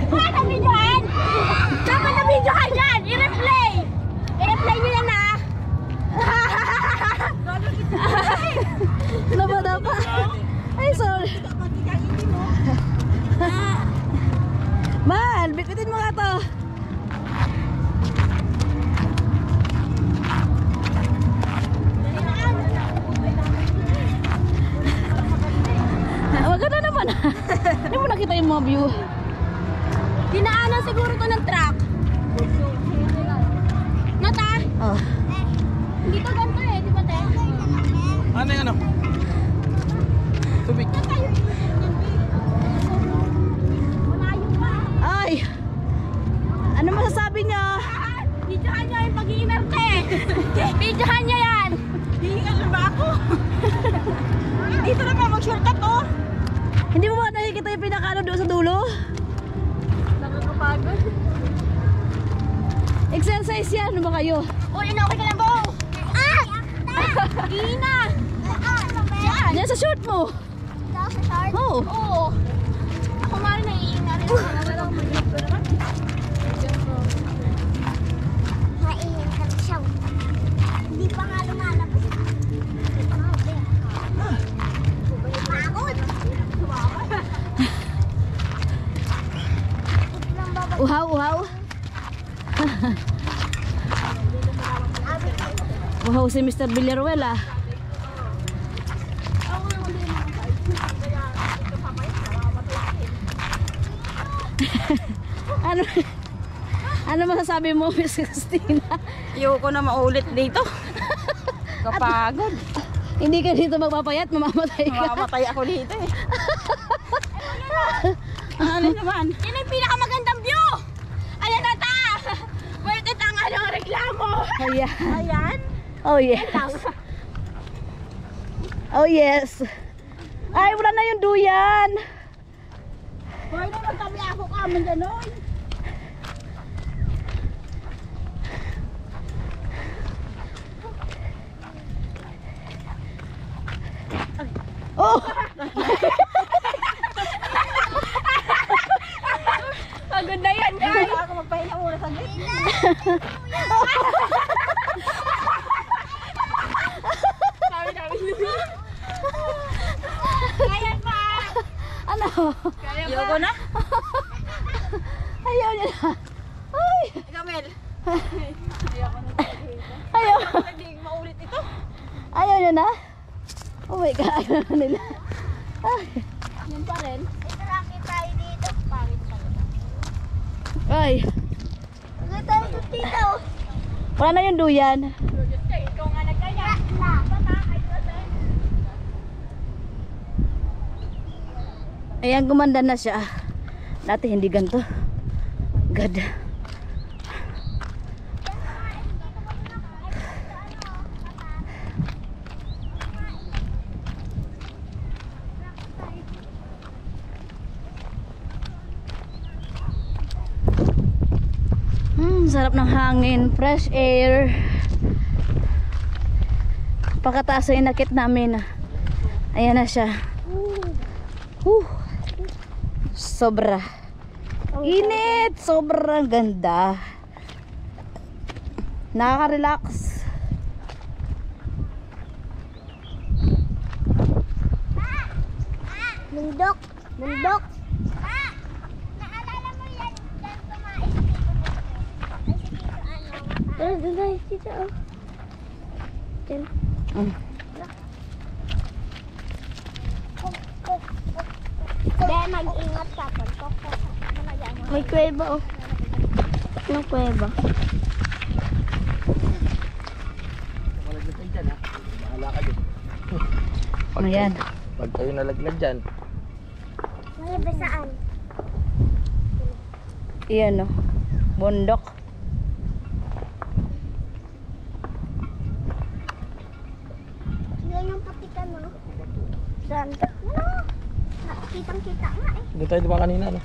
Bakit na-videohan? Dapat na-videohan yan! I-replay! I-replay nyo yan ha! Nabada pa. Ay, sorry. Man, bitbitin mo nga to. Maganda naman. Hindi mo nakita yung mga view. Dinaanan siguro to ng truck. Nata? Oh. Hindi to ganito eh, di ba te? Ano yung ano? Tubig. Malayo pa. Ay! Ano masasabi niyo? Videohan nyo yung pag-iinerte. Videohan nyo yan. Hihingal na ba ako? Dito na ba mag-shortcut oh? Hindi mo ba nakikita yung pinakano doon sa dulo? Nakakapagod. Exercise yan. Ano ba kayo? Uy, inokay ka lang po. Ah! Ina! Yan. Yan sa short mo. Sa short? Oo. Oo. Ako nga rin naiina rin. Maiingat siya. Hindi pa nga lumalabas. Pagod! Uhaw, uhaw. Uhaw si Mr. Villaruel ah. Ano? Ano masasabi mo, Miss Christina? Ayoko na maulit dito. Kapagod. Hindi ka dito magpapayat, mamamatay ka. Mamamatay ako dito eh. Ano naman? Yan ang pinakamagandang view! Ayan na ta! Worth it ang anong reklamo! Ayan. Ayan! Oh yes. Oh yes. Ay, wala na yung duyan. Boy, na magkami ako ka, man gano'n. Oh! Pagod na yan, guys! Ako magpahinga muna sa gitna. Sabi namin kaya pa! Ano? Kaya pa! Ayoko na. Ayaw niya na. Ay! Gamel. Ayaw. Hindi maulit ito. Ayaw niya na. Oh my God. Ayaw na nila. Ay. Yan pa rin. Itaraki tayo dito. Pangit pa rin. Ay. Huwag tayo dito. Wala na yung duyan. Ikaw nga nagkaya. Ayan, gumanda na siya. Dati hindi ganito. God. Sarap ng hangin, fresh air. Pagkataas ay inakit namin. Ayan na siya. Sobra. Init, sobrang ganda. Nakaka-relax. Mundok. Mundok. Naalala mo yan? Yan tumais dito. Ay, doon tayo dito. Diyan. Dahil mag-ingat ka po. May kuweba oh. May kuweba. Malaglag kayo dyan ha. Bahala kayo. Ayan. Pag kayo nalaglag dyan. May basaan. Iyan oh. Bundok. Yan yung patikan no? Saan? No. Kitang-kita nga eh. Doon tayo diba kanina no?